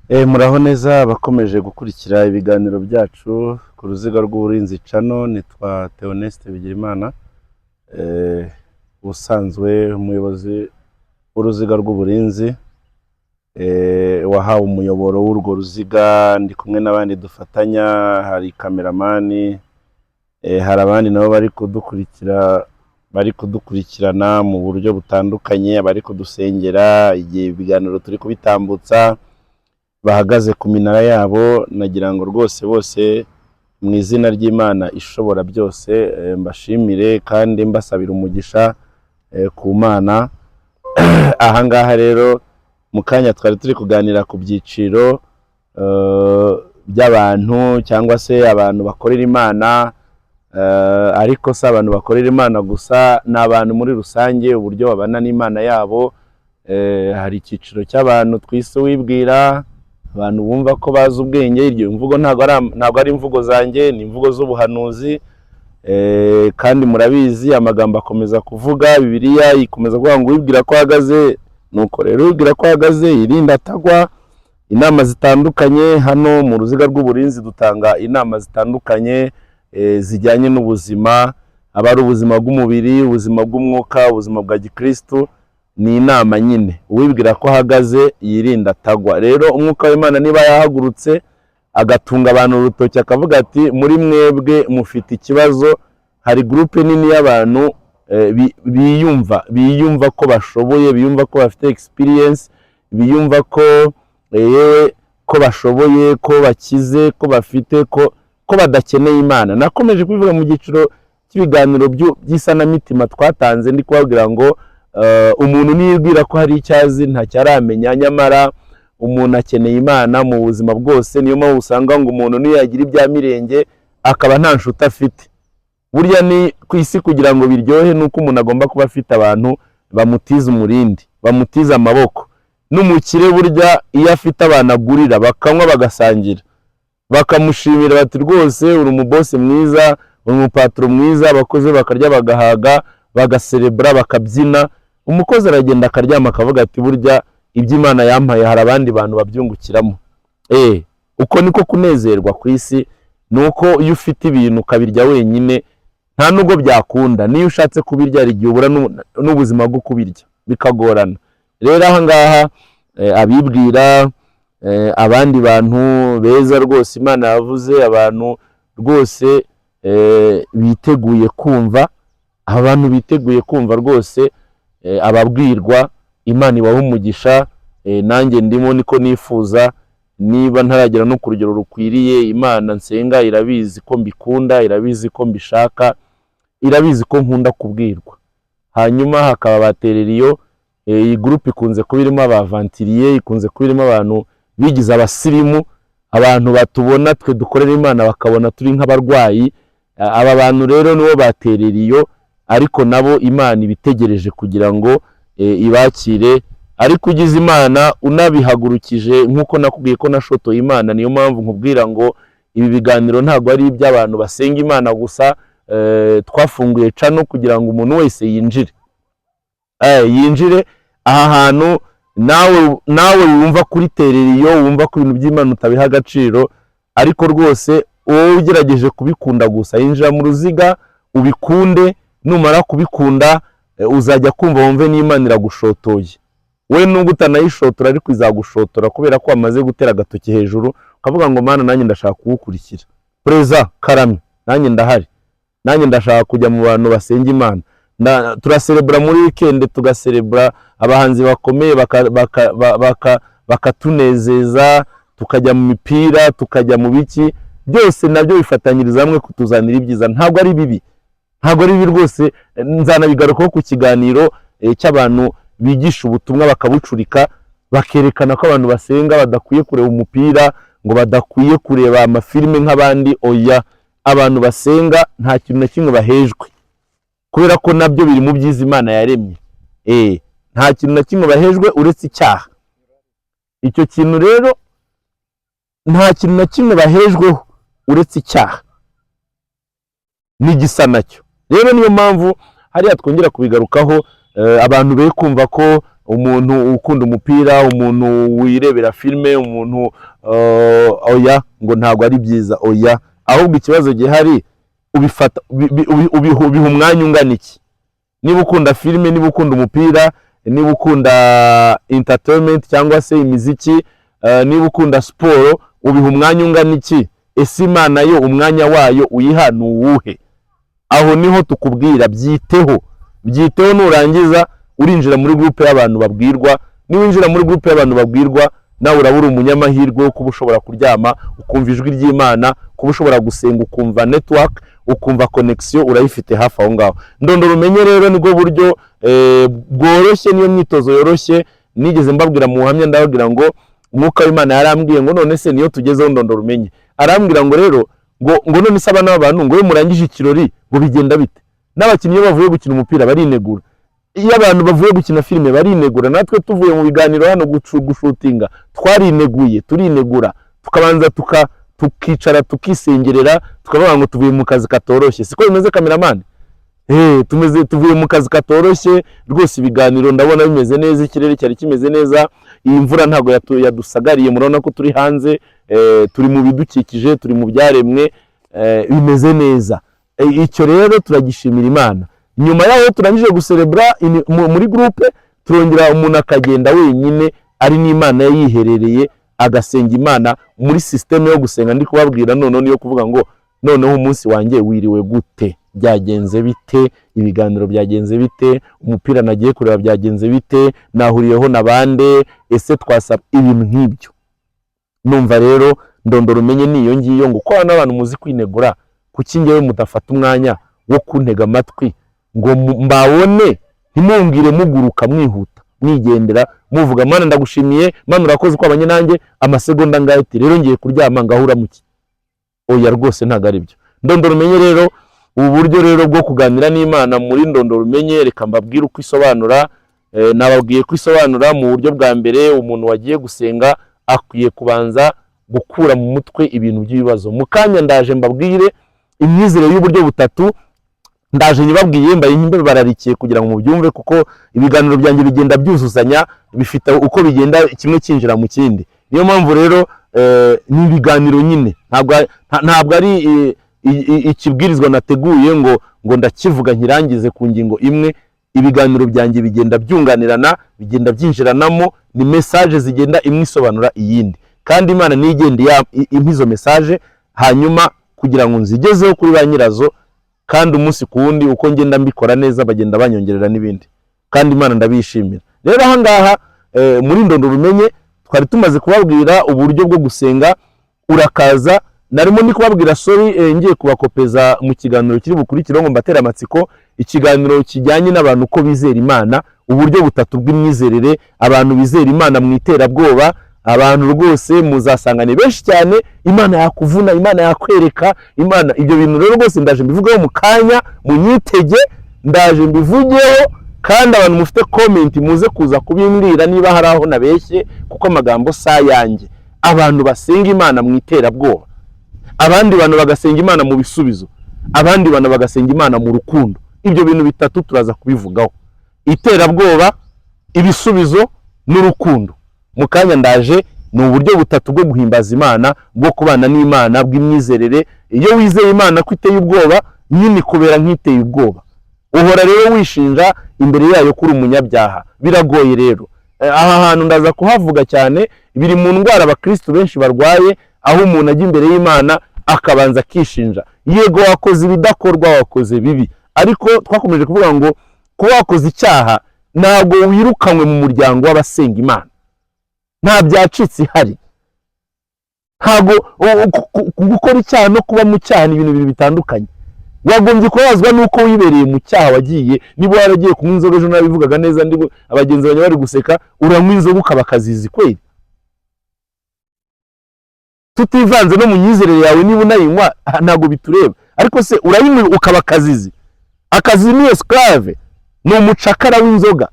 Muraho neza bakomeje gukurikira ibiganiro byacu ku ruziga rw'uburinzi cano. Nitwa Theoneste Bigirimana, usanzwe umuyobozi w'uruziga rw'uburinzi, wahawe umuyoboro w'urwo ruziga. Ndi kumwe n'abandi dufatanya, hari kameramani, hari abandi nabo bari kudukurikirana mu buryo butandukanye, abari kudusengera igihe ibiganiro turi kubitambutsa bahagaze ku minara yabo. Nagira ngo rwose bose mu izina ry'Imana ishobora byose mbashimire kandi mbasabira umugisha ku Mana. Aha ngaha rero mu kanya twari turi kuganira ku byiciro by'abantu cyangwa se abantu bakorera Imana, ariko si abantu bakorera Imana gusa, ni abantu muri rusange, uburyo babana n'Imana yabo. Hari icyiciro cy'abantu twise wibwira, abantu bumva ko bazi ubwenge. Iryo mvugo ntabwo ari imvugo zanjye, ni imvugo z'ubuhanuzi. Kandi murabizi amagambo akomeza kuvuga, Bibiliya ikomeza kuvuga ngo wibwira ko ahagaze. Nuko rero wibwira ko ahagaze yirinda atagwa. Inama zitandukanye hano mu ruziga rw'uburinzi dutanga inama zitandukanye zijyanye n'ubuzima, aba ari ubuzima bw'umubiri, ubuzima bw'umwuka, ubuzima bwa gikristo. Ni inama nyine, uwibwira ko ahagaze yirinda atagwa. Rero umwuka w'Imana niba yahagurutse agatunga abantu urutoki akavuga ati muri mwebwe mufite ikibazo, hari groupe nini y'abantu biyumva ko bashoboye, biyumva ko bafite experience, biyumva ko ko bashoboye, ko bakize, ko bafite ko badakeneye Imana. Nakomeje kubivuga mu giciro cy'ibiganiro by'isanamitima twatanze, ndi kubabwira ngo umuntu niyibwira ko hari icyazi ntacyaramenya, nyamara umuntu akeneye Imana mu buzima bwose. Niyo mpamvu usanga ngo umuntu niyo yagira ibya mirenge akaba nta nshuti afite. Burya ni ku isi kugira ngo biryohe nuko umuntu agomba kuba afite abantu bamutiza umurindi, bamutiza amaboko. N'umukire burya iyo afite abantu agurira, bakanywa bagasangira, bakamushimira bati rwose uri umubose mwiza, uri umupatro mwiza, abakozi bakarya bagahaga, bagaserebra, bakabyina. Umukozi aragenda akaryama akavuga ati burya iby'Imana yampaye hari abandi bantu babyungukiramo. Uko niko kunezerwa ku isi, nuko iyo ufite ibintu ukabirya wenyine nta nubwo byakunda. Niyo ushatse kubirya hari igihe ubura n'ubuzima bwo kubirya, bikagorana. Rero aha ngaha abibwira, abandi bantu beza rwose Imana yavuze, abantu rwose biteguye kumva, abantu biteguye kumva rwose ababwirwa, Imana ibaha umugisha. Nanjye ndimo niko nifuza, niba ntaragera no ku rugero rukwiriye. Imana nsenga irabizi ko mbikunda, irabizi ko mbishaka, irabizi ko nkunda kubwirwa. Hanyuma hakaba batereriyo. Iyi groupe ikunze kuba irimo abavantiriye, ikunze kuba irimo abantu bigize abasirimu, abantu batubona twe dukorera Imana bakabona turi nk'abarwayi. Aba bantu rero nibo batereriyo, ariko nabo Imana ibitegereje kugira ngo ibakire. Ariko ugize Imana unabihagurukije, nk'uko nakubwiye ko nashotoye Imana, niyo mpamvu nkubwira ngo ibi biganiro ntabwo ari iby'abantu basenga Imana gusa. Twafunguye cano kugira ngo umuntu wese yinjire aha hantu. Nawe wumva kuri tereriyo, wumva ko ibintu by'Imana utabiha agaciro, ariko rwose wowe ugerageje kubikunda gusa, yinjira mu ruziga ubikunde. Numara kubikunda uzajya kumva wumve n'Imana iragushotoye. We nubwo utanayishotora ariko izagushotora, kubera ko wamaze gutera agatoki hejuru ukavuga ngo Mana nanjye ndashaka kugukurikira. Preza Karame, nanjye ndahari, nanjye ndashaka kujya mu bantu basenga Imana. Turaserebra muri weekend, tugaserebra abahanzi bakomeye bakatunezeza, tukajya mu mipira, tukajya mu biki, byose nabyo bifatanyiriza hamwe kutuzanira ibyiza. Ntabwo ari bibi, ntabwo ari bibi rwose. Nzanabigarukaho ku kiganiro cy'abantu bigisha ubutumwa bakabucurika, bakerekana ko abantu basenga badakwiye kureba umupira, ngo badakwiye kureba amafilime nk'abandi. Oya, abantu basenga nta kintu na kimwe bahejwe, kubera ko nabyo biri mu byiza Imana yaremye. Nta kintu na kimwe bahejwe uretse icyaha. Icyo kintu rero nta kintu na kimwe bahejweho uretse icyaha n'igisa nacyo. Rero niyo mpamvu hariya twongera kubigarukaho abantu be kumva ko umuntu ukunda umupira, umuntu wirebera filime, umuntu oya ngo ntago ari byiza, oya, ahubwo ikibazo gihari ubifata ubiha umwanya ungana iki. Niba ukunda filime, niba ukunda umupira, niba ukunda entertainment cyangwa se imiziki, niba ukunda siporo, ubiha umwanya ungana iki? Ese Imana yo umwanya wayo uyiha ni uwuhe? Aho niho tukubwira byiteho nurangiza urinjira muri groupe y'abantu babwirwa. Ni winjira muri groupe y'abantu babwirwa, nawe urabura umunyamahirwe wo kuba ushobora kuryama ukumva ijwi ry'Imana, kuba ushobora gusenga ukumva network, ukumva connection urayifite hafi aho ngaho. Ndondora umenye rero nibwo buryo bworoshye, niyo myitozo yoroshye. Nigeze mbabwira mu buhamya ndababwira ngo umwuka w'Imana yarambwiye ngo none se niyo tugezeho ndondora umenye, arambwira ngo rero ngo none se abana b'abantu ngo murangije ikirori ngo bigenda bite? N'abakinnyi bavuye gukina umupira barinegura, iyo abantu bavuye gukina filime barinegura, natwe tuvuye mu biganiro hano gushutinga twarineguye, turinegura, tukabanza tukicara tukisengerera, tukavuga ngo tuvuye mu kazi katoroshye. Siko bimeze cameraman? Tuvuye mu kazi katoroshye rwose. Ibiganiro ndabona bimeze neza, ikirere cyari kimeze neza, iyi mvura ntago yadusagariye, murabona ko turi hanze, turi mu bidukikije, turi mu byaremwe, bimeze neza. Icyo rero turagishimira Imana. Nyuma yaho turangije guserebra muri groupe, turongera umuntu akagenda wenyine ari n'Imana yiherereye agasenga Imana muri system yo gusenga. Ndi kubabwira none niyo kuvuga ngo noneho umunsi wanjye wiriwe gute, byagenze bite, ibiganiro byagenze bite, umupira nagiye kureba byagenze bite, nahuriyeho nabande, ese twasaba ibintu nk'ibyo. Numva rero ndondora umenye niyo ngiyo ngo kwa n'abantu muzi kwinegura, kuki ngewe mudafata umwanya wo kuntega amatwi ngo mbabone, ntimumbwire muguruka mwihuta mwigendera muvuga Mana ndagushimiye, Mana urakoze ko abanye nanjye amasegonda ngahite rero ngiye kuryama ngahura muki. Oya rwose ntago ari byo. Ndondora umenye rero ubu buryo rero bwo kuganira n'Imana muri ndondora umenye, reka mbabwire uko isobanura. Nababwiye ko isobanura mu buryo bwa mbere, umuntu wagiye gusenga akwiye kubanza gukura mu mutwe ibintu by'ibibazo. Mukanya ndaje mbabwire imyizere y'uburyo butatu, ndaje nyibabwiye mbaye nk'imbe bararikiye kugira ngo mubyumve, kuko ibiganiro byanjye bigenda byuzuzanya, bifite uko bigenda kimwe kinjira mu kindi. Niyo mpamvu rero ni ibiganiro nyine, ntabwo ari ikibwirizwa nateguye ngo ndakivuga nkirangize ku ngingo imwe. Ibiganiro byanjye bigenda byunganirana, bigenda byinjiranamo, ni message zigenda imwe isobanura iyindi, kandi Imana nigende impizo message hanyuma kugira ngo nzigezeho kuri ba nyirazo, kandi umunsi ku wundi uko ngenda mbikora neza bagenda banyongerera n'ibindi, kandi Imana ndabishimira. Rero aha ngaha muri ndondora umenye twari tumaze kubabwira uburyo bwo gusenga. Urakaza narimo ndi kubabwira ngiye kubakopeza mu kiganiro kiri bukurikiraho ngo mbatera amatsiko, ikiganiro kijyanye n'abantu uko bizera Imana, uburyo butatu bw'imyizerere, abantu bizera Imana mu iterabwoba. Abantu rwose muzasangane benshi cyane, Imana yakuvuna, Imana yakwereka, Imana ibyo bintu rero rwose ndaje mbivugeho mu kanya, munyitege ndaje mbivugeho, kandi abantu mufite comment muze kuza kubimbwira niba hari aho nabeshye, kuko amagambo sayanjye. Abantu basenga Imana mu iterabwoba, abandi bantu bagasenga Imana mu bisubizo, abandi bantu bagasenga Imana mu rukundo. Ibyo bintu bitatu turaza kubivugaho: iterabwoba, ibisubizo n'urukundo. Mukanya ndaje ni uburyo butatu bwo guhimbaza Imana, bwo kubana n'Imana bw'imyizerere. Iyo wizeye Imana ko iteye ubwoba, nyine kubera nk'iteye ubwoba, uhora rero wishinja imbere yayo kuri umunyabyaha, biragoye rero. Aha hantu ndaza kuhavuga cyane, biri mu ndwara abakristo benshi barwaye, aho umuntu ajya imbere y'Imana akabanza kishinja. Yego wakoze ibidakorwa, wakoze bibi, ariko twakomeje kuvuga ngo kuba wakoze icyaha ntabwo wirukanywe mu muryango w'abasenga Imana, nta byacitse ihari. Ntabwo gukora icyaha no kuba mu cyaha ni ibintu bibiri bitandukanye. Wagombye kubazwa nuko wibereye mu cyaha wagiye. Niba waragiye kunywa inzoga, ejo nabivugaga neza, ndi abagenzi banye bari guseka, uranywa inzoga ukabakazizi kweli, tutivanze no mu myizerere yawe. Niba unayinywa ntabwo bitureba, ariko se urayinywa ukabakazizi. Akazi ni esclave, ni umucakara w'inzoga.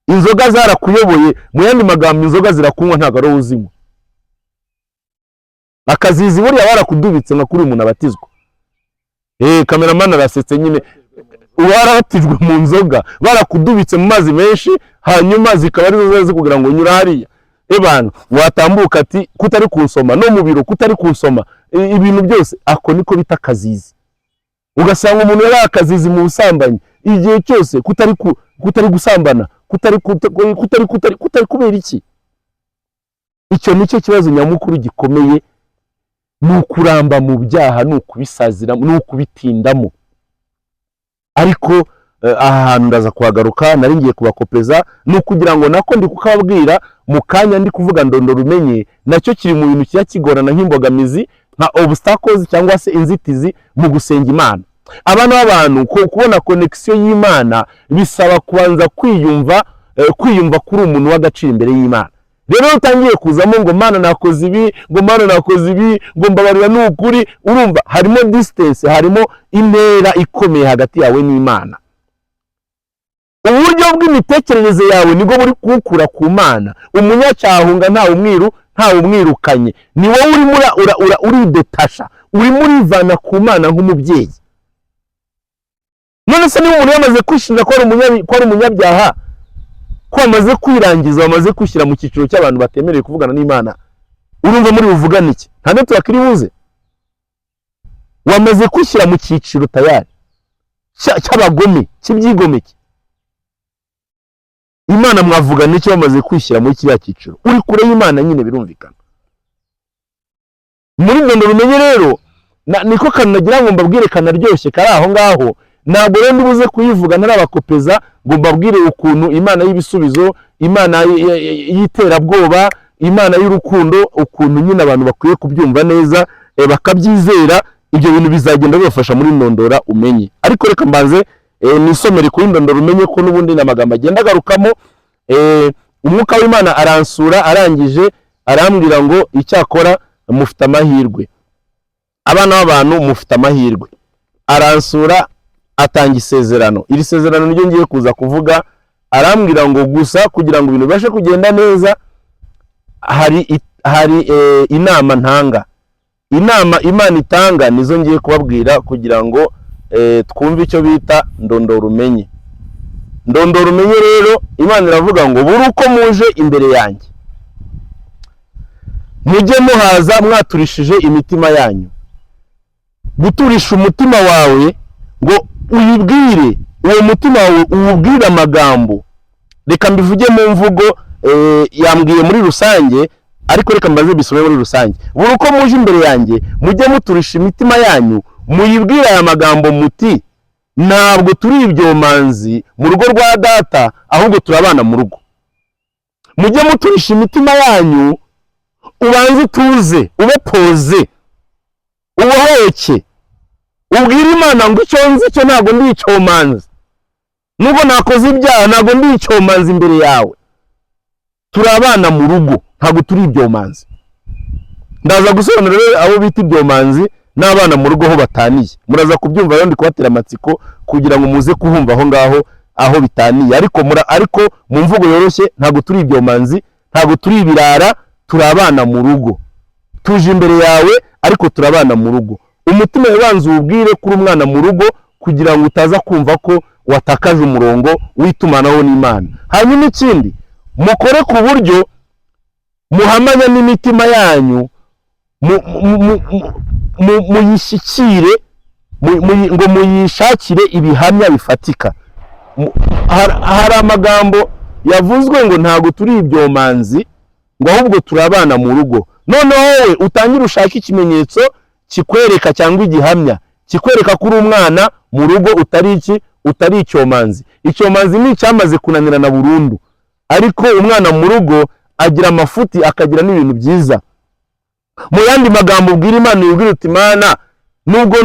Inzoga zarakuyoboye, mu yandi magambo inzoga zirakunywa ntabwo ari uzinywa. Akazizi buriya barakudubitse nka kuri umuntu abatizwa. Cameraman arasetse nyine. warabatijwe mu nzoga barakudubitse mu mazi menshi hanyuma zikaba ari zo kugira ngo nyura hariya ebana watambuka ati kutari kunsoma no mu biro kutari kunsoma ibintu byose ako niko bita kazizi ugasanga umuntu yari akazizi mu busambanyi igihe cyose kutari gusambana kutari kubera iki icyo nicyo kibazo nyamukuru gikomeye nukuramba mu byaha nukubisazira nukubitindamo ariko ahantu ndaza kuhagaruka nari ngiye kubakopeza no kugira ngo nako ndi kukababwira mu kanya ndi kuvuga ndondoro umenye nacyo kiri mu bintu kiya kigorana nk'imbogamizi nka obstacles cyangwa se inzitizi mu gusenga Imana. Abana b'abantu kubona connection y'Imana bisaba kubanza kwiyumva kuri umuntu w'agaciro imbere y'Imana. Rero utangiye kuzamo ngo Mana nakoze ibi, ngo Mana nakoze ibi, ngo mbabarira n'ukuri, urumva harimo distance, harimo intera ikomeye hagati yawe n'Imana. Uburyo bw'imitekerereze yawe nigo buri kukura ku Mana. Umunyacyahunga nta umwirukanye. Ni wowe uri detasha, uri murivana ku Mana nk'umubyeyi. None se niba umuntu yamaze kwishimira ko ari umunyabyaha, ko amaze kwirangiza, wamaze kwishyira mu cyiciro cy'abantu batemereye kuvugana n'Imana, urumva muri buvugana iki? Nta nto yakiri buze. Wamaze kwishyira mu cyiciro tayari cy'abagome, cy'ibyigomeke. Imana mwavugana iki wamaze kwishyira muri kiriya cyiciro? Uri kure y'Imana nyine birumvikana. Muri ndondoro umenye rero niko kanagira ngo mbabwire kanaryoshye kari aho ngaho. Ntabwo rero ndibuze kuyivuga ntarabakopeza ngo mbabwire ukuntu Imana y'ibisubizo, Imana y'iterabwoba, Imana y'urukundo, ukuntu nyine abantu bakwiye kubyumva neza bakabyizera. Ibyo bintu bizagenda bibafasha muri ndondora umenye. Ariko reka mbanze nisomere kuri ndondora umenye ko n'ubundi n'amagambo agenda agarukamo. Umwuka w'Imana aransura, arangije arambwira ngo icyakora mufite amahirwe, abana b'abantu mufite amahirwe. Aransura atanga isezerano. Iri sezerano niryo ngiye kuza kuvuga. Arambwira ngo gusa kugira ngo ibintu bibashe kugenda neza hari inama ntanga. Inama Imana itanga nizo ngiye kubabwira kugira ngo twumve icyo bita ndondoro umenye. Ndondoro umenye rero Imana iravuga ngo buri uko muje imbere yanjye mujye muhaza mwaturishije imitima yanyu. Guturisha umutima wawe ngo uyibwire, uwo mutima wawe uwubwire amagambo. Reka mbivuge mu mvugo yambwiye muri rusange, ariko reka mbaze bisome muri rusange. Buri uko muje imbere yanjye mujye muturisha imitima yanyu, muyibwire aya magambo muti ntabwo turi ibyomanzi mu rugo rwa data, ahubwo turabana mu rugo. Mujye muturisha imitima yanyu, ubanze utuze, ube poze, ubohoke, ubwire Imana ngo icyo nzi cyo ntabwo ndi icyomanzi, nubwo nakoze ibyaha ntabwo ndi icyomanzi imbere yawe. Turabana mu rugo, ntabwo turi ibyomanzi. Ndaza gusobanurira abo bita ibyomanzi n'abana mu rugo ho bataniye. Muraza kubyumva rero ndi kubatera amatsiko kugira ngo muze kuhumva aho ngaho aho bitaniye. Ariko mu mvugo yoroshye, ntabwo turi ibyomanzi, ntabwo turi ibirara, turabana mu rugo. Tuje imbere yawe ariko turabana mu rugo. Umutima ubanza ubwire kuri umwana mu rugo kugira ngo utaza kumva ko watakaje umurongo witumanaho n'Imana. Hanyuma ikindi, mukore ku buryo muhamanya n'imitima yanyu, muyishyikire, ngo muyishakire ibihamya bifatika. Hari amagambo yavuzwe ngo ntabwo turi ibyomanzi, ngo ahubwo turabana mu rugo. Noneho wowe utangira ushaka ikimenyetso kikwereka cyangwa igihamya kikwereka kuri umwana mu rugo utari icyomanzi. Icyomanzi ni cyamaze kunanirana burundu, ariko umwana mu rugo agira amafuti, akagira n'ibintu byiza. Mu yandi magambo ubwira Imana, yubwira uti Mana nubwo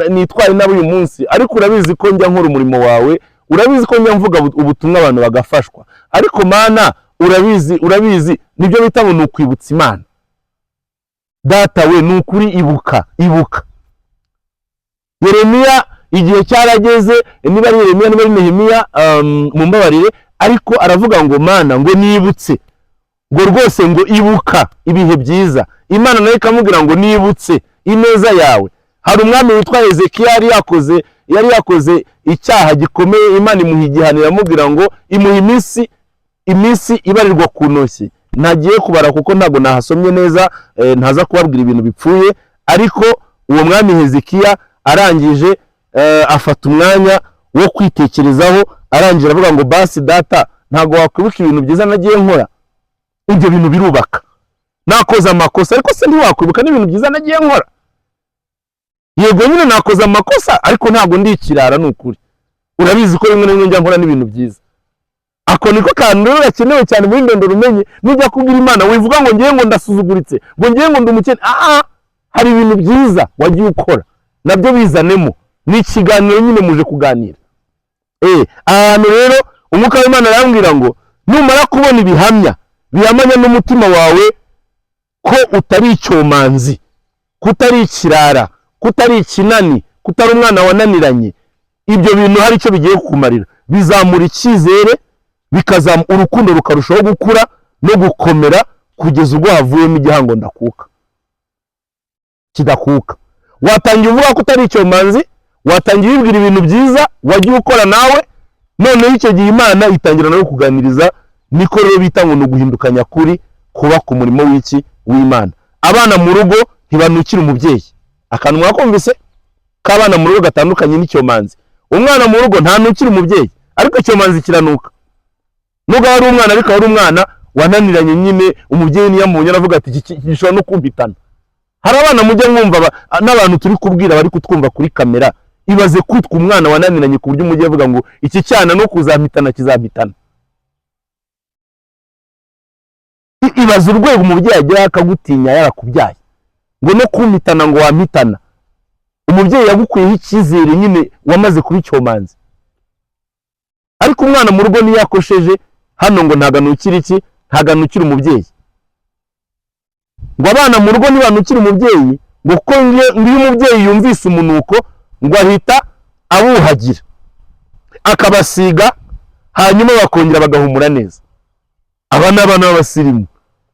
nitwara nabo uyu munsi, ariko urabizi ko njya nkora umurimo wawe, urabizi ko njya mvuga ubutumwa abantu bagafashwa, ariko Mana urabizi nibyo bita ngo nukwibutsa Imana. Data we nukuri ibuka. Yeremiya igihe cyarageze, niba ari Yeremiya niba ari Nehemiya mumbabarire, ariko aravuga ngo Mana ngo nibutse, ngo rwose ngo ibuka ibihe byiza. Imana nayo ikamubwira ngo nibutse ineza yawe. Hari umwami witwa Hezekiya yari yakoze yari yakoze icyaha gikomeye, Imana imuha igihano iramubwira ngo imuha iminsi ibarirwa ku ntoki. Ntagiye kubara kuko ntago nahasomye neza, ntaza kubabwira ibintu bipfuye, ariko uwo mwami Hezekiya arangije afata umwanya wo kwitekerezaho, arangije avuga ngo basi data ntago wakwibuka ibintu byiza nagiye nkora. Ibyo bintu birubaka. Nakoze amakosa ariko se ntiwakwibuka n'ibintu byiza nagiye nkora. Yego nyine nakoze amakosa ariko ntago ndikirara n'ukuri. Urabizi ko rimwe na rimwe njya nkora n'ibintu byiza. Ako niko kantu rero gakenewe cyane muri ndondoro umenye. Nujya kubwira Imana wivuga ngo ngiye ngo ndasuzuguritse, ngo ngiye ngo ndumukene. Hari ibintu byiza wagiye ukora, nabyo bizanemo. Ni ikiganiro nyine muje kuganira. Ahantu rero umwuka w'Imana arambwira ngo numara kubona ibihamya bihamanya n'umutima wawe ko utari icyomanzi, kutari ikirara, kutari ikinani, kutari umwana wananiranye, ibyo bintu hari icyo bigiye kukumarira. Bizamura icyizere, bikazamura urukundo rukarushaho gukura no gukomera kugeza ubwo havuyemo igihango ndakuka kidakuka. Watangiye uvuga ko utari icyomanzi, watangiye wibwira ibintu byiza wagiye ukora nawe, none icyo gihe Imana itangira nawe kuganiriza. Niko rero bita ngo nuguhinduka nyakuri, kuba ku murimo w'iki w'Imana. Abana mu rugo ntibanukira umubyeyi. Akantu mwakumvise kabana mu rugo gatandukanye n'icyomanzi. Umwana mu rugo ntanukira umubyeyi, ariko icyomanzi kiranuka. Nubwo ari umwana ariko ari umwana wananiranye nyine, umubyeyi niyamubonye aravuga ati iki gishobora no kumpitana. Hari abana mujya mwumva n'abantu turi kubwira bari kutwumva kuri kamera, ibaze kwitwa umwana wananiranye ku buryo umujye avuga ngo iki cyana no kuzampitana kizampitana. Ibaze urwego umubyeyi agira akagutinya yarakubyaye, ngo no kumpitana ngo wampitana. Umubyeyi yagukuyeho icyizere nyine wamaze kuba icyomanzi. Ariko umwana mu rugo niyakosheje hano ngo ntaganukira iki, ntaganukira umubyeyi. Ngo abana mu rugo nibanukira umubyeyi, ngo ko iyo umubyeyi yumvise umunuko ngo ahita abuhagira akabasiga, hanyuma bakongera bagahumura neza. Abana b'abasirimu,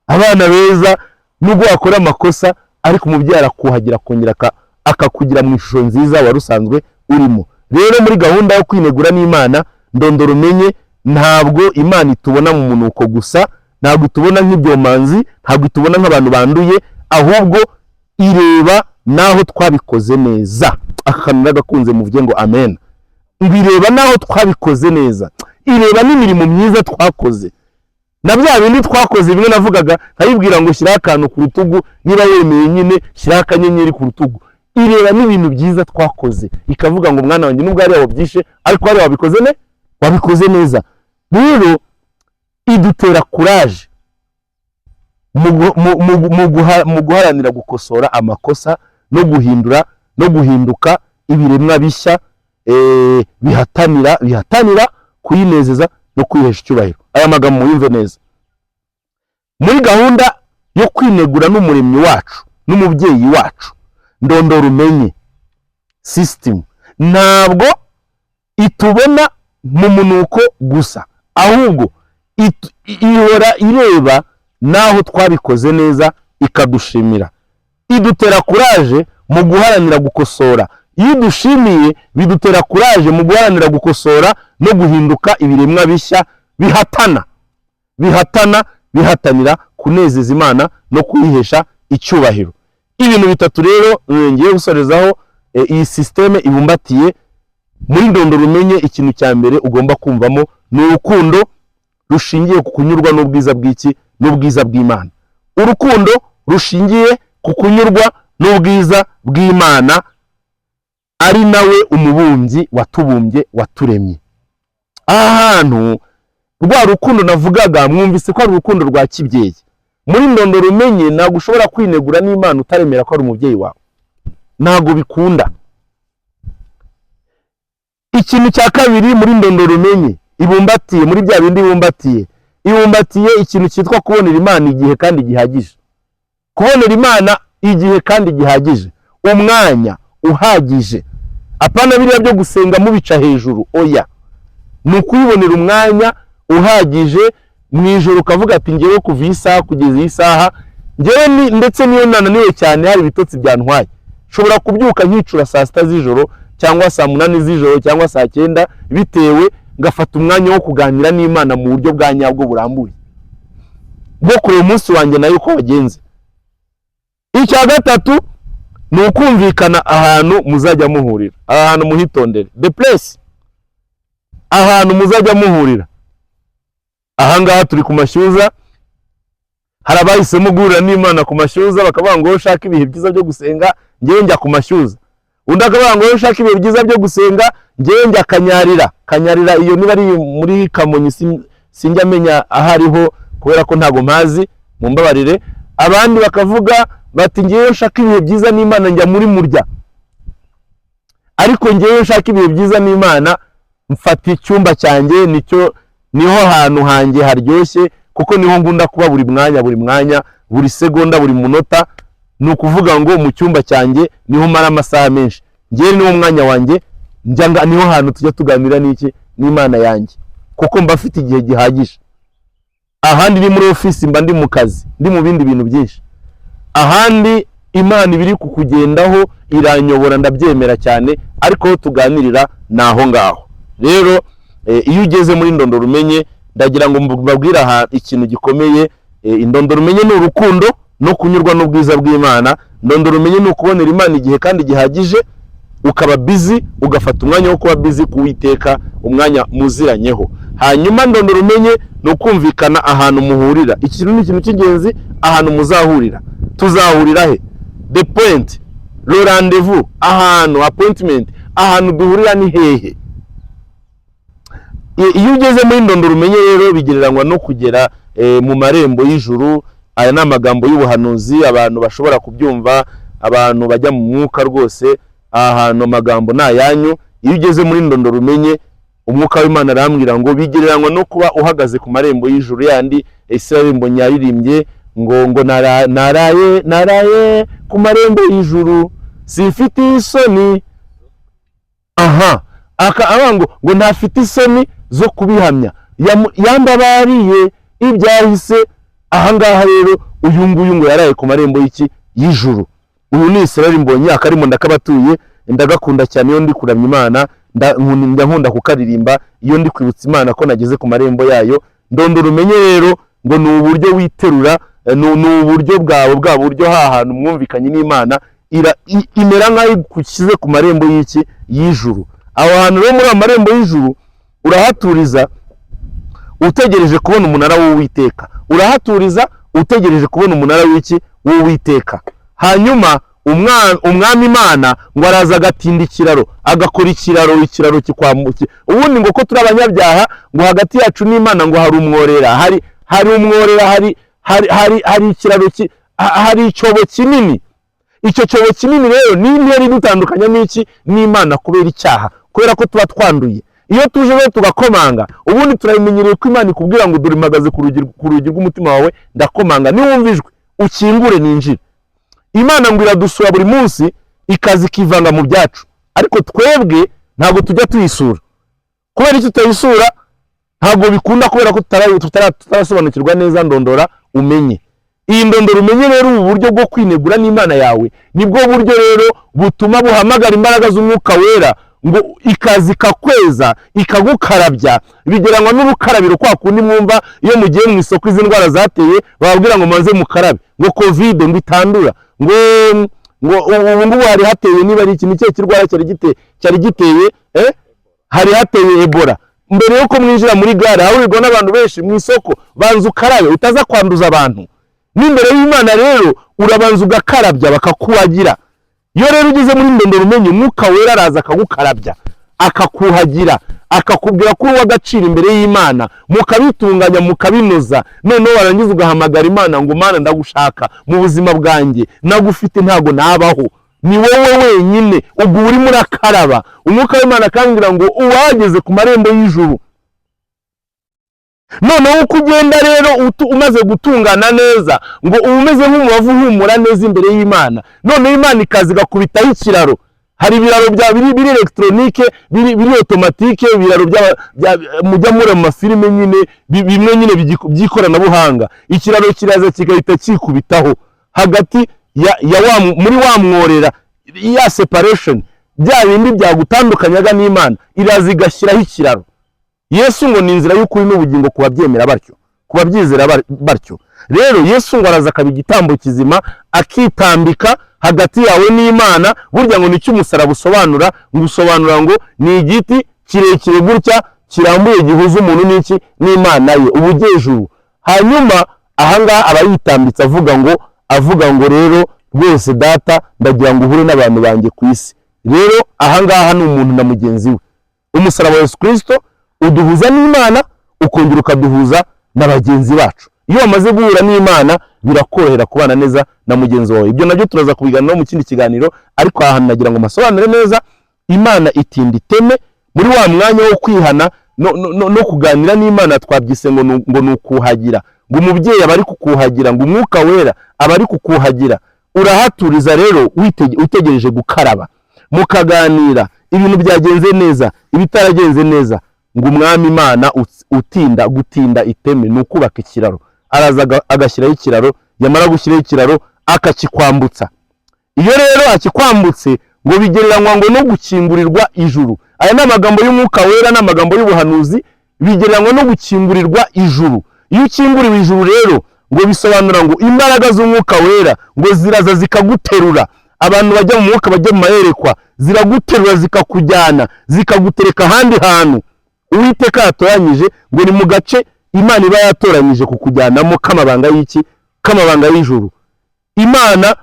abana beza, nubwo wakora amakosa ariko umubyeyi arakuhagira akongera akakugira mu ishusho nziza warusanzwe urimo. Rero muri gahunda yo kwinegura n'Imana, ndondoro umenye ntabwo Imana itubona mu munuko gusa, ntabwo itubona nk'ibyomanzi, ntabwo itubona nk'abantu banduye, ahubwo ireba naho twabikoze neza. Akantu nagakunze muvuge ngo amen. Ireba naho twabikoze neza, ireba n'imirimo myiza twakoze. Na bya bindi twakoze bimwe navugaga nkayibwira ngo shyira akantu ku rutugu, niba wemeye nyine shyira akanyenyeri ku rutugu. Ireba n'ibintu byiza twakoze, ikavuga ngo mwana wanjye nubwo ari wabyishe ariko ari wabikoze neza. Rero idutera courage mu guharanira gukosora amakosa no guhindura no guhinduka ibiremwa bishya, bihatanira kuyinezeza no kwihesha icyubahiro. Aya magambo muyumve neza. Muri gahunda yo kwinegura n'umuremyi wacu n'umubyeyi wacu, ndondoro umenye system ntabwo itubona mu munuko gusa, ahubwo ihora ireba naho twabikoze neza ikadushimira. Idutera courage mu guharanira gukosora. Iyo dushimiye bidutera courage mu guharanira gukosora no guhinduka ibiremwa bishya bihatanira kunezeza Imana no kuyihesha icyubahiro. Ibintu bitatu rero ngiye gusorezaho iyi systeme ibumbatiye muri ndondoro umenye. Ikintu cya mbere ugomba kumvamo ni urukundo rushingiye ku kunyurwa n'ubwiza bw'iki n'ubwiza bw'Imana. Urukundo rushingiye ku kunyurwa n'ubwiza bw'Imana, ari nawe umubumbyi watubumbye waturemye. Ahantu rwa rukundo navugaga mwumvise ko ari urukundo rwa kibyeyi. Muri ndondoro umenye ntabwo ushobora kwinegura n'Imana utaremera ko ari umubyeyi wawe, ntabwo bikunda. Ikintu cya kabiri muri ndondoro umenye ibumbatiye, muri bya bindi ibumbatiye ikintu cyitwa kubonera Imana igihe kandi gihagije. Kubonera Imana igihe kandi gihagije, umwanya uhagije. Apana biriya byo gusenga mubica hejuru, oya. Ni ukuyibonera umwanya uhagije mu ijoro ukavuga ati ngewe kuva isaha kugeza isaha, ngewe ndetse niyo nananiwe cyane hari ibitotsi byantwaye, nshobora kubyuka nkicura saa sita z'ijoro cyangwa saa 8 z'ijoro cyangwa saa 9 bitewe, ngafata umwanya wo kuganira n'Imana mu buryo bwa nyabwo burambuye bwo kure umunsi wanjye nayo uko wagenze. Icya gatatu ni ukumvikana ahantu muzajya muhurira, ahantu muhitondere, the place, ahantu muzajya muhurira. Ahangaha turi ku Mashyuza, harabahisemo guhurira n'Imana ku Mashyuza, bakavuga ngo ushaka ibihe byiza byo gusenga ngewe njya ku Mashyuza. Undi akavuga ngo ushaka ibihe byiza byo gusenga ngewe njya Kanyarira. Iyo niba ari muri Kamonyi sinjya menya ahariho kubera ko ntago mpazi, mumbabarire. Abandi bakavuga bati ngewe ushaka ibihe byiza n'Imana njya muri Murya, ariko ngewe ushaka ibihe byiza n'Imana mfata icyumba cyanjye, niho hantu hanjye haryoshye, kuko niho ngunda kuba buri mwanya, buri segonda, buri munota. Ni ukuvuga ngo mu cyumba cyanjye niho mara amasaha menshi, ngewe niho mwanya wanjye, niho hantu tujya tuganira n'Imana yanjye, kuko mba mfite igihe gihagije. Ahandi ni muri office, mba ndi mu kazi, ndi mu bindi bintu byinshi. Ahandi Imana ibiri kukugendaho iranyobora, ndabyemera cyane, ariko aho tuganirira naho ngaho. Rero iyo ugeze muri Ndondora Umenye, ndagira ngo mbabwira ikintu gikomeye. Ndondora Umenye ni urukundo no kunyurwa n'ubwiza bw'Imana. Ndondora Umenye ni ukubonera Imana igihe kandi gihagije, ukaba busy, ugafata umwanya wo kuba busy kuwiteka, umwanya muziranyeho. Hanyuma Ndondora Umenye no kumvikana ahantu muhurira. Ikintu ni ikintu cy'ingenzi, ahantu muzahurira. Tuzahurira he? The point, le rendezvous, ahantu, appointment, ahantu duhurira ni hehe? Iyo ugeze muri Ndondora Umenye rero bigereranywa no kugera mu marembo y'ijuru. Aya ni amagambo y'ubuhanuzi, abantu bashobora kubyumva, abantu bajya mu mwuka rwose. Ahantu amagambo na yanyu. Iyo ugeze muri Ndondora Umenye, umwuka w'Imana arambwira ngo bigereranywa no kuba uhagaze ku marembo y'ijuru yandi Israel Mbonyi yaririmbye ngo naraye ku marembo y'ijuru sifite isoni. Ngo ntafite isoni zo kubihamya, yambabariye ibyahise. Ahangaha rero uyu nguyu ngo yaraye ku marembo y'ijuru. Uyu ni Israel Mbonyi, akarimo ndakabatuye, ndagakunda cyane iyo ndi kuramya Imana, nkunda kukaririmba iyo ndi kwibutsa Imana ko nageze ku marembo yayo. Ndondora Umenye rero ngo ni uburyo witerura, ni uburyo bwawe, bwa buryo hahantu mwumvikanye n'Imana imera nk'aho igushyize ku marembo y'ijuru. Aho hantu rero muri amarembo y'ijuru urahaturiza utegereje kubona umunara w'Uwiteka, urahaturiza utegereje kubona umunara w'Uwiteka. Hanyuma umwami Imana ngo araza agatinda ikiraro, agakora ikiraro kikwambuke. Ubundi ngo ko turi abanyabyaha, ngo hagati yacu n'Imana ngo hari umworera, hari umworera, hari ikiraro, hari icyobo kinini. Icyo cyobo kinini rero ni intera idutandukanya n'Imana kubera icyaha, kubera ko tuba twanduye. Iyo tuje rero tugakomanga, ubundi turayimenyereye ko Imana ikubwira ngo dore mpagaze ku rugi rw'umutima wawe ndakomanga, niwumva ijwi ukingure ninjire. Imana ngo iradusura buri munsi, ikaza ikivanga mu byacu, ariko twebwe ntabwo tujya tuyisura. Kubera icyo tutayisura ntabwo bikunda, kubera ko tutarasobanukirwa neza Ndondora Umenye. Iyi Ndondora Umenye rero ubu buryo bwo kwinegura n'Imana yawe nibwo buryo rero butuma buhamagara imbaraga z'Umwuka Wera ngo ikazi kakweza, ikagukarabya. Bigeranywa n'urukarabiro kwa kundi mwumva iyo mugiye mu isoko izi ndwara zateye bababwira ngo maze mukarabe, ngo covid ngo itandura, ngo ubu hari hateye, niba ari ikintu cye kirwara cyari giteye hari hateye Ebola. Mbere yuko mwinjira muri gare hahurirwa n'abantu benshi mu isoko, banza ukarabe utaza kwanduza abantu. N'imbere y'Imana rero urabanza ugakarabya bakakuhagira. Iyo rero ugeze muri Ndondora Umenye, Umwuka Wera araza akagukarabya, akakuhagira, akakubwira ko wagacira imbere y'Imana, mukabitunganya mukabinoza. Noneho warangiza ugahamagara Imana ngo Mana ndagushaka mu buzima bwanjye, nagufite ntago nabaho, ni wowe wenyine. Ubwo uri muri akaraba, Umwuka w'Imana akambwira ngo uwageze ku marembo y'ijuru. Noneho uko ugenda rero umaze gutungana neza, ngo umeze nk'umubavu uhumura neza imbere y'Imana. Noneho Imana ikaza igakubitaho ikiraro. Hari ibiraro biri electronique, biri automatique, ibiraro mujya muri mu mafilime nyine, bimwe nyine by'ikoranabuhanga. Ikiraro kiraza kigahita kikubitaho hagati muri wa mworera, ya separation. bya bindi byagutandukanyaga n'Imana iraza igashyiraho ikiraro. Yesu ngo ni inzira y'ukuri n'ubugingo kubabyemera batyo, kubabyizera batyo. Rero Yesu ngo araza akaba igitambo kizima, akitambika hagati yawe n'Imana. Burya ngo nicyo umusaraba usobanura, ngusobanura ngo ni igiti kirekire gutya kirambuye gihuza umuntu n'iki n'Imana ye ubujyejuru. Hanyuma ahangaha aba yitambitse avuga ngo rero rwose data ndagira ngo uhure n'abantu banjye ku isi. Rero ahangaha ni umuntu na mugenzi we. Umusaraba wa Yesu Kristo uduhuza n'Imana, ukongera ukaduhuza na bagenzi bacu. Iyo wamaze guhura n'Imana birakorohera kubana neza na mugenzi wawe. Ibyo nabyo turaza kubiganiraho mu kindi kiganiro, ariko aha nagira ngo masobanure neza. Imana itinda iteme muri wa mwanya wo kwihana no kuganira n'Imana. Twabyise ngo nukuhagira, ngo umubyeyi abari kukuhagira, ngo umwuka wera abari kukuhagira. Urahaturiza rero utegereje gukaraba, mukaganira ibintu byagenze neza, ibitaragenze neza. Ngo umwami Imana gutinda iteme nukubaka ikiraro. Araza agashyiraho ikiraro, yamara gushyiraho ikiraro akakikwambutsa. Iyo rero akikwambutse ngo bigereranywa ngo no gukingurirwa ijuru. Aya ni amagambo y'umwuka wera n'amagambo y'ubuhanuzi, bigereranywa no gukingurirwa ijuru. Iyo ukinguriwe ijuru rero ngo bisobanura ngo imbaraga z'umwuka wera ngo ziraza zikaguterura. Abantu bajya mu mwuka, bajya mu mayerekwa, ziraguterura zikakujyana, zikagutereka ahandi hantu Uwiteka yatoranyije, ngo ni mu gace Imana iba yatoranyije kukujyanamo k'amabanga y'iki, k'amabanga y'ijuru. Imana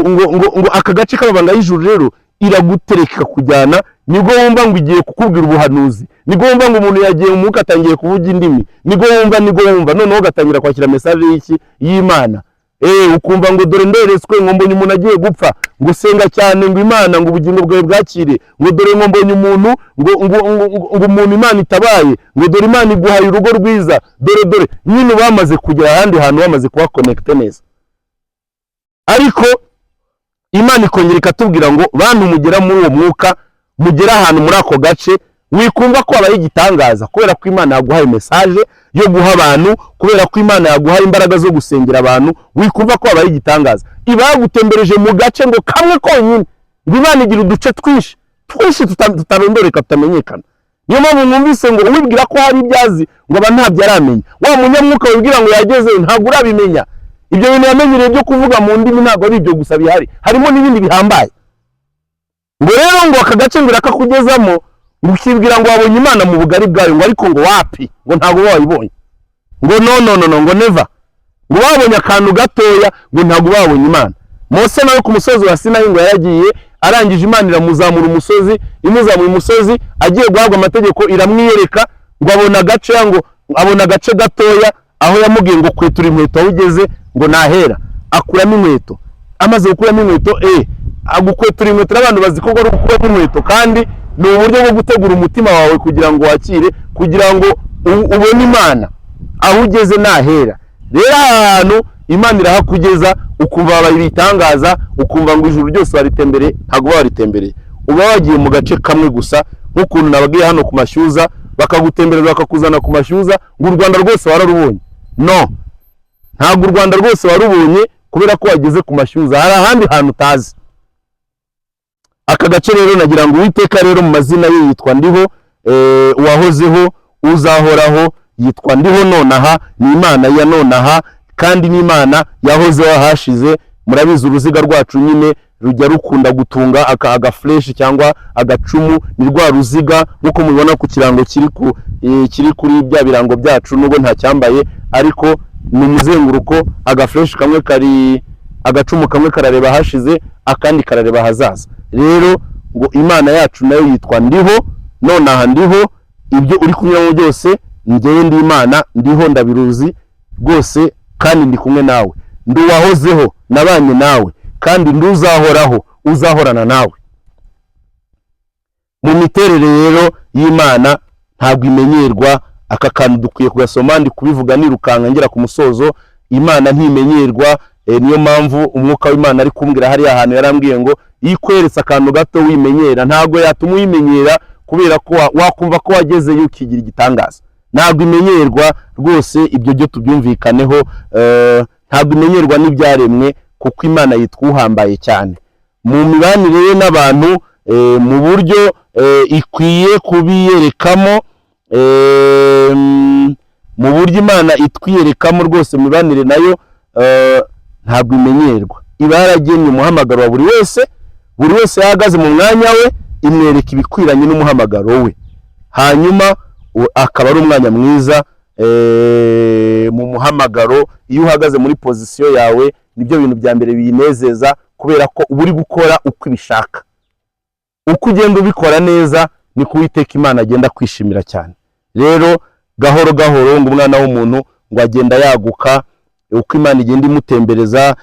ngo aka gace k'amabanga y'ijuru rero iragutereka kujyana. Nibwo wumva ngo igiye kukubwira ubuhanuzi, nibwo wumva ngo umuntu yagiye mu mwuka atangiye kuvuga indimi, nibwo wumva noneho ugatangira kwakira message y'iki y'Imana. Ukumva ngo dore nderetswe, ngo mbonye umuntu agiye gupfa, ngo senga cyane ngo Imana ngo ubugingo bwawe bwakire, ngo dore ngo mbonye umuntu ngo umuntu Imana itabaye, ngo dore Imana iguhaye urugo rwiza, dore nyine bamaze kugera ahandi hantu, bamaze kuba connect neza. Ariko Imana ikongera ikatubwira ngo bantu mugera muri uwo mwuka, mugera ahantu muri ako gace, wikumva ko abaye igitangaza, kubera ko Imana yaguhaye message yo guha abantu, kubera ko Imana yaguhaye imbaraga zo gusengera abantu, wikumva ko abaye igitangaza. Iba yagutembereje mu gace ngo kamwe konyine, ngo Imana igira uduce twinshi tutarondoreka, tutamenyekana. Niyo mpamvu mwumvise ngo uwibwira ko hari ibyazi ngo aba ntabyo aramenya. Wa munyamwuka wibwira ngo yageze ntabwo urabimenya. Ibyo bintu yamenyereye byo kuvuga mu ndimi ntabwo ari ibyo gusa bihari, harimo n'ibindi bihambaye. Ngo rero ngo aka gace ngo akakugezamo, ukibwira ngo wabonye Imana mu bugari bwayo, ngo ariko ngo wapi, ngo ntabwo wayibonye. Ngo no ngo never. Ngo wabonye akantu gatoya, ngo ntabwo wabonye Imana. Mose nawe ku musozi wa Sinayi ngo yaragiye, arangije Imana iramuzamura umusozi, imuzamuye umusozi, agiye guhabwa amategeko iramwiyereka, ngo abona agace gatoya aho yamubwiye ngo kwetura inkweto aho ugeze ngo nahera. Akuramo inkweto, amaze gukuramo inkweto agukwetura inkweto. Abantu bazi ko ari gukuramo inkweto, kandi ni uburyo bwo gutegura umutima wawe kugira ngo wakire, kugira ngo ubone Imana aho ugeze nahera. Rero ahantu Imana irahakugeza, ukumva babaye ibitangaza, ukumva ngo ijuru ryose waritembereye. Ntabwo waritembereye, uba wagiye mu gace kamwe gusa. Nk'ukuntu nabagiye hano ku Mashyuza, bakagutembereza bakakuzana ku Mashyuza, ngo u Rwanda rwose wararubonye. No, ntabwo u Rwanda rwose warubonye kubera ko wageze ku Mashyuza, hari ahandi hantu utazi. Aka gace rero nagira ngo Uwiteka rero mu mazina ye yitwa Ndiho, uwahozeho, uzahoraho, yitwa Ndiho nonaha, ni Imana ya nonaha, kandi ni Imana yahozeho hashize. Murabizi uruziga rwacu nyine rujya rukunda gutunga aga flash cyangwa agacumu, ni rwa ruziga nkuko mubibona ku kirango kiri kuri bya birango byacu, nubwo nta cyambaye, ariko ni umuzenguruko. Aga flash kamwe kari, agacumu kamwe karareba hashize, akandi karareba hazaza. Rero ngo Imana yacu nayo yitwa Ndiho nonaha. Ndiho ibyo uri kunyuramo byose, njyewe ndi Imana ndiho, ndabiruzi rwose, kandi ndi kumwe nawe. Ndi uwahozeho, nabanye nawe, kandi nduzahoraho, uzahorana nawe. Mu miterere rero y'Imana ntabwo imenyerwa. Aka kantu dukwiye kugasoma, ndi kubivuga nirukanka ngera ku musozo. Imana ntimenyerwa, niyo mpamvu umwuka w'Imana ari kumbwira hari ahantu yarambwiye ngo ikweretse akantu gato wimenyera, ntabwo yatuma uyimenyera, kubera ko wakumva ko wagezeyo ukigira igitangaza. Ntabwo imenyerwa rwose, ibyo byo tubyumvikaneho. Ntabwo imenyerwa n'ibyaremwe, kuko Imana yitwa uhambaye cyane. mu mibanire n'abantu mu buryo ikwiye kubiyerekamo, mu buryo Imana itwiyerekamo rwose mu mibanire nayo ntabwo imenyerwa. Iba yaragennye umuhamagaro wa buri wese yahagaze mu mwanya we, imwereka ibikwiranye n'umuhamagaro we, hanyuma akaba ari umwanya mwiza mu muhamagaro. Iyo uhagaze muri pozisiyo yawe nibyo bintu bya mbere biyinezeza, kubera ko uba uri gukora uko ibishaka. Uko ugenda ubikora neza ni Uwiteka Imana agenda kwishimira cyane. Rero gahoro gahoro ngo umwana w'umuntu ngo agenda yaguka, uko Imana igenda imutembereza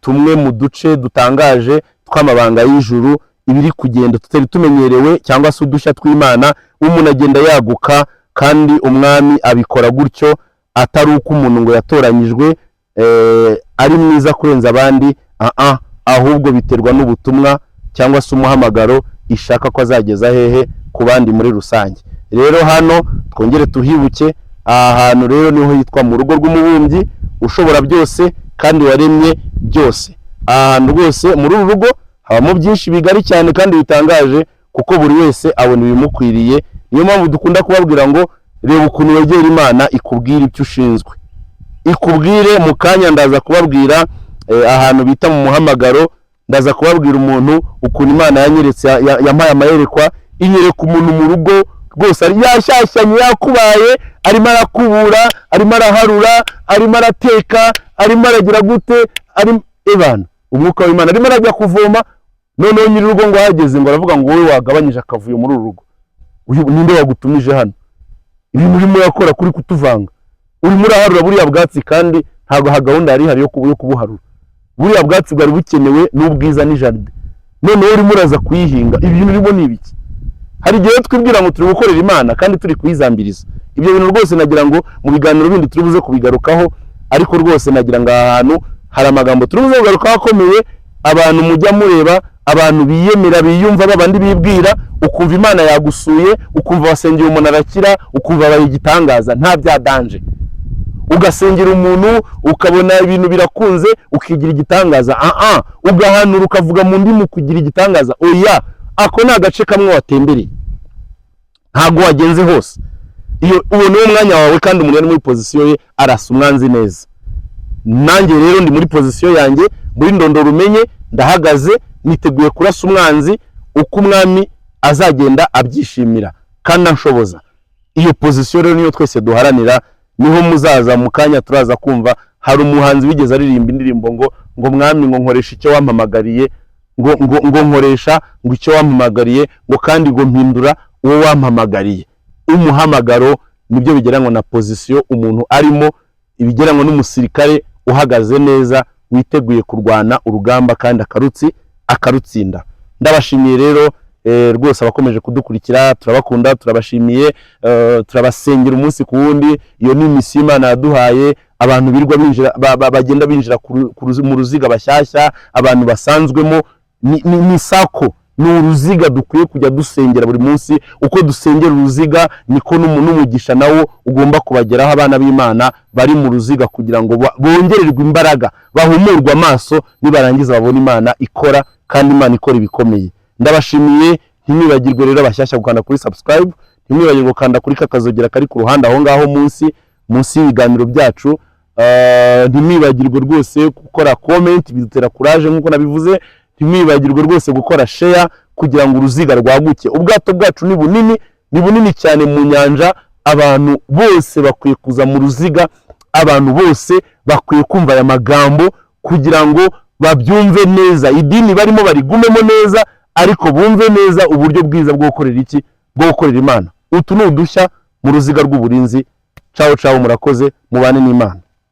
tumwe mu duce dutangaje tw'amabanga y'ijuru, ibiri kugenda tutari tumenyerewe cyangwa se udushya tw'Imana, umuntu agenda yaguka. Kandi umwami abikora gutyo atari uko umuntu ngo yatoranyijwe ari mwiza kurenza abandi, ahubwo biterwa n'ubutumwa cyangwa se umuhamagaro ishaka ko azageza hehe ku bandi muri rusange. Rero hano twongere tuhibuke, aha hantu rero niho hitwa mu rugo rw'umubumbyi ushobora byose kandi waremye byose. Ahantu rwose muri uru rugo habamo byinshi bigari cyane kandi bitangaje, kuko buri wese abona ibimukwiriye. Niyo mpamvu dukunda kubabwira ngo reba ukuntu wegera Imana ikubwira icyo ushinzwe, ikubwire mu kanya. Ndaza kubabwira ahantu bita mu muhamagaro, ndaza kubabwira umuntu ukuntu Imana yanyeretse, yampaye amayerekwa, inyereka umuntu mu rugo rwose ari yashyashyanye, yakubaye, arimo arakubura, arimo araharura, arimo arateka, arimo aragira gute, ari ebana umwuka w'Imana arimo arajya kuvoma. Noneho nyiri urugo ngo ahageze ngo aravuga ngo wowe wagabanyije akavuyo muri uru rugo, ninde wagutumije hano? Ibintu urimo urakora kuri kutuvanga, urimo uraharura buriya bwatsi kandi ntabwo gahunda yari ihari yo kubuharura. Buriya bwatsi bwari bukenewe n'ubwiza n'ijardin, noneho urimo uraza kuyihinga. Ibintu urimo ni ibiki? Hari igihe twibwira ngo turi gukorera Imana kandi turi kuyizambiriza. Ibyo bintu rwose nagira ngo mu biganiro bindi turi buze kubigarukaho, ariko rwose nagira ngo ahantu hari amagambo turi buze kugarukaho akomeye, abantu mujya mureba, abantu biyemera biyumva, babandi bibwira, ukumva Imana yagusuye, ukumva wasengera umuntu arakira, ukumva abaye igitangaza. Nta bya danje. Ugasengera umuntu ukabona ibintu birakunze, ukigira igitangaza. Ugahanura ukavuga mu ndimi kugira igitangaza. Oya, ako ni agace kamwe watembereye, ntago wagenze hose. Iyo ubona uwo mwanya wawe kandi umuntu ari muri pozisiyo ye, arasa umwanzi neza. Nanjye rero ndi muri pozisiyo yanjye, muri ndondoro umenye, ndahagaze niteguye kurasa umwanzi uko umwami azagenda abyishimira kandi anshoboza. Iyo pozisiyo rero niyo twese duharanira. Niho muzaza mu kanya turaza kumva hari umuhanzi wigeze aririmba indirimbo ngo mwami ngo nkoresha icyo wampamagariye, ngo nkoresha ngo icyo wampamagariye, ngo kandi ngo mpindura uwo wampamagariye. Umuhamagaro nibyo bigeranwa na pozisiyo umuntu arimo, ibigeranwa n'umusirikare uhagaze neza, witeguye kurwana urugamba kandi akarutsinda. Ndabashimiye rero rwose abakomeje kudukurikira, turabakunda, turabashimiye, turabasengera umunsi ku wundi. Iyo ni misiyo Imana yaduhaye, abantu birwa binjira bagenda binjira mu ruziga bashyashya, abantu basanzwemo. Ni sako, ni uruziga dukwiye kujya dusengera buri munsi. Uko dusengera uruziga niko n'umugisha nawo ugomba kubageraho abana b'Imana bari mu ruziga, kugira ngo bongererwe imbaraga, bahumurwe amaso, nibarangiza babone Imana ikora, kandi Imana ikora ibikomeye. Ndabashimiye. Ntimwibagirwe rero abashyashya gukanda kuri subscribe, ntimwibagirwe gukanda kuri kakazogera kari ku ruhande aho ngaho munsi y'ibiganiro byacu. Ntimwibagirwe rwose gukora comment, bidutera courage nk'uko nabivuze. Ntimwibagirwe rwose gukora share kugira ngo uruziga rwaguke. Ubwato bwacu ni bunini cyane mu nyanja. Abantu bose bakwiye kuza mu ruziga, abantu bose bakwiye kumva aya magambo kugira ngo babyumve neza, idini barimo barigumemo neza, ariko bumve neza uburyo bwiza bwo gukorera iki, bwo gukorera Imana. Utu ni udushya mu ruziga rw'uburinzi. Ciao ciao, murakoze, mubane n'Imana.